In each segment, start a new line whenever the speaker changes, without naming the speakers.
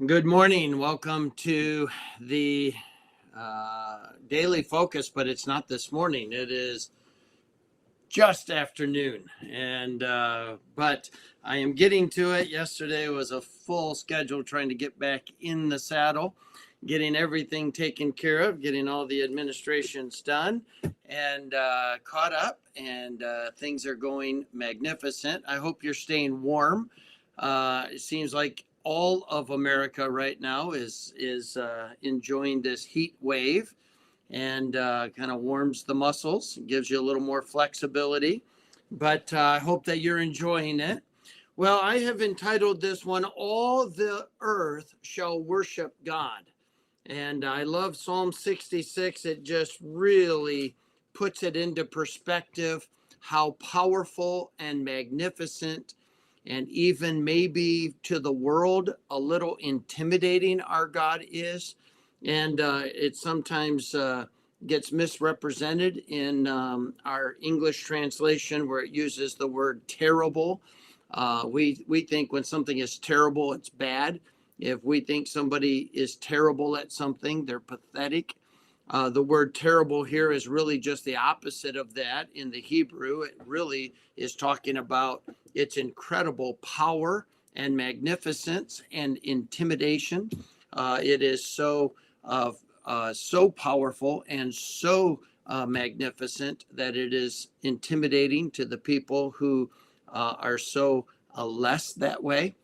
Good morning. Welcome to the daily focus, but it's not this morning. It is just afternoon, and but I am getting to it. Yesterday was a full schedule trying to get back in the saddle, getting everything taken care of, getting all the administrations done, and caught up. And things are going magnificent. I hope you're staying warm. It seems like all of America right now is enjoying this heat wave, and kind of warms the muscles, gives you a little more flexibility. But I hope that you're enjoying it. Well, I have entitled this one, All the Earth Shall Worship God. And I love Psalm 66. It just really puts it into perspective how powerful and magnificent, and even maybe to the world, a little intimidating our God is. And it sometimes gets misrepresented in our English translation where it uses the word terrible. We think when something is terrible, it's bad. If we think somebody is terrible at something, they're pathetic. The word terrible here is really just the opposite of that in the Hebrew. It really is talking about its incredible power and magnificence and intimidation. It is so powerful and so magnificent that it is intimidating to the people who are so less that way.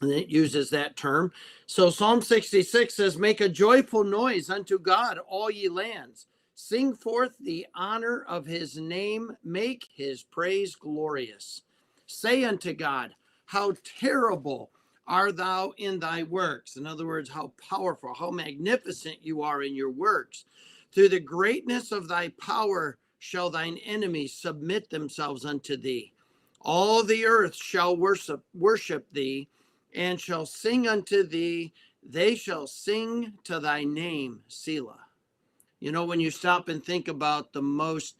And it uses that term. So Psalm 66 says, Make a joyful noise unto God, all ye lands. Sing forth the honor of his name. Make his praise glorious. Say unto God, How terrible are thou in thy works. In other words, how powerful, how magnificent you are in your works. Through the greatness of thy power shall thine enemies submit themselves unto thee. All the earth shall worship thee, and shall sing unto thee. They shall sing to thy name, Selah. You know, when you stop and think about the most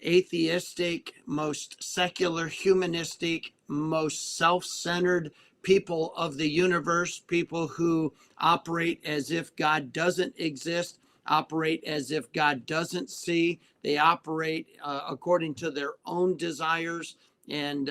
atheistic, most secular, humanistic, most self-centered people of the universe, people who operate as if God doesn't exist, operate as if God doesn't see, they operate according to their own desires, and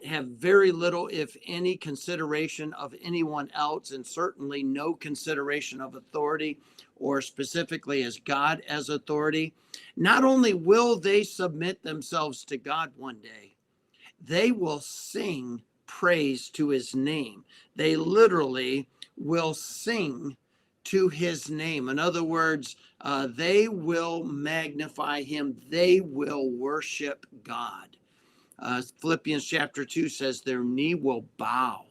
have very little, if any, consideration of anyone else, and certainly no consideration of authority, or specifically as God as authority. Not only will they submit themselves to God one day, they will sing praise to his name. They literally will sing to his name. In other words, they will magnify him. They will worship God. Philippians chapter 2 says their knee will bow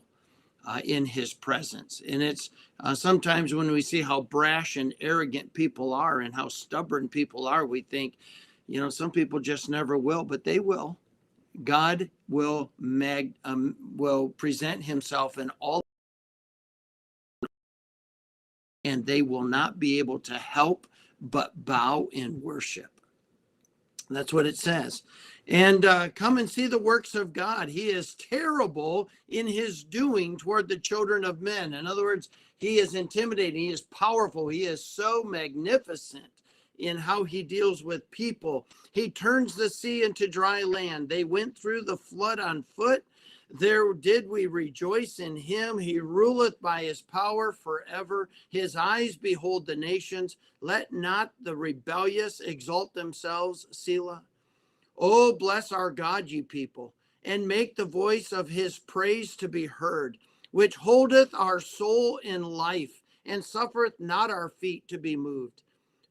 in his presence. And it's sometimes when we see how brash and arrogant people are and how stubborn people are, we think, you know, some people just never will, but they will. God will present himself in all, and they will not be able to help but bow in worship. That's what it says. And come and see the works of God. He is terrible in his doing toward the children of men. In other words, he is intimidating. He is powerful. He is so magnificent in how he deals with people. He turns the sea into dry land. They went through the flood on foot. There did we rejoice in him. He ruleth by his power forever. His eyes behold the nations. Let not the rebellious exalt themselves, Selah. Oh, bless our God, ye people, and make the voice of his praise to be heard, which holdeth our soul in life, and suffereth not our feet to be moved.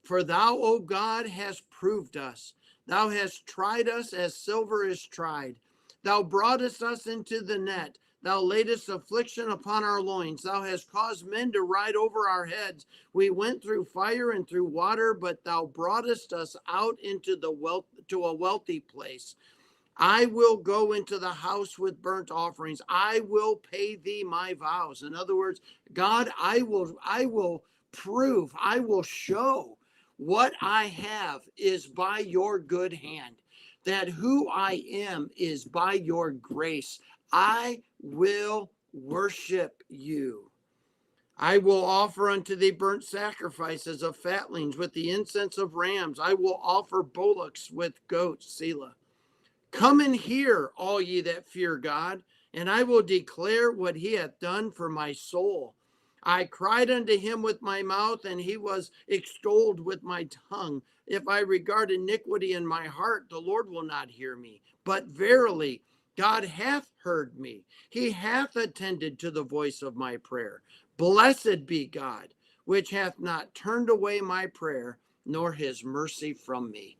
For thou, O God, hast proved us. Thou hast tried us as silver is tried. Thou broughtest us into the net. Thou laidest affliction upon our loins. Thou hast caused men to ride over our heads. We went through fire and through water, but thou broughtest us out into to a wealthy place. I will go into the house with burnt offerings. I will pay thee my vows. In other words, God, I will prove, I will show what I have is by your good hand, that who I am is by your grace. I will worship you. I will offer unto thee burnt sacrifices of fatlings with the incense of rams. I will offer bullocks with goats, Selah. Come and hear, all ye that fear God, and I will declare what he hath done for my soul. I cried unto him with my mouth, and he was extolled with my tongue. If I regard iniquity in my heart, the Lord will not hear me. But verily, God hath heard me. He hath attended to the voice of my prayer. Blessed be God, which hath not turned away my prayer, nor his mercy from me.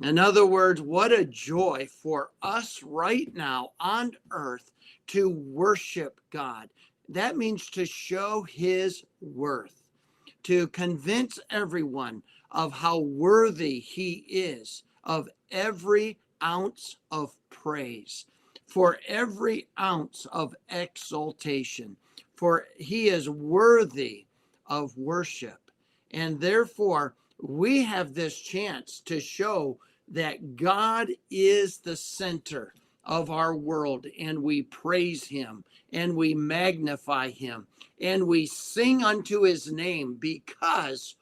In other words, what a joy for us right now on earth to worship God. That means to show his worth, to convince everyone of how worthy he is of every ounce of praise, for every ounce of exaltation, for he is worthy of worship. And therefore, we have this chance to show that God is the center of our world, and we praise him and we magnify him and we sing unto his name, because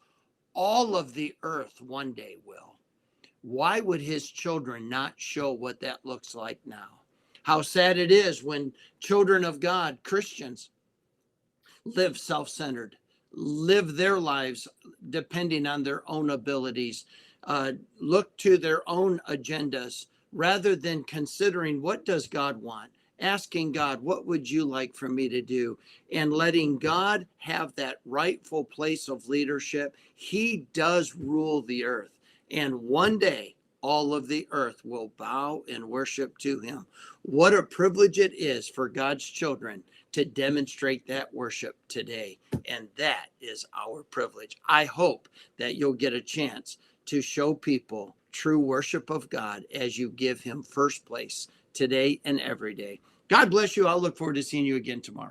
all of the earth one day will. Why would his children not show what that looks like now? How sad it is when children of God, Christians, live self-centered, live their lives depending on their own abilities, look to their own agendas rather than considering, what does God want? Asking God, what would you like for me to do? And letting God have that rightful place of leadership. He does rule the earth. And one day, all of the earth will bow and worship to him. What a privilege it is for God's children to demonstrate that worship today. And that is our privilege. I hope that you'll get a chance to show people true worship of God as you give him first place today and every day. God bless you. I'll look forward to seeing you again tomorrow.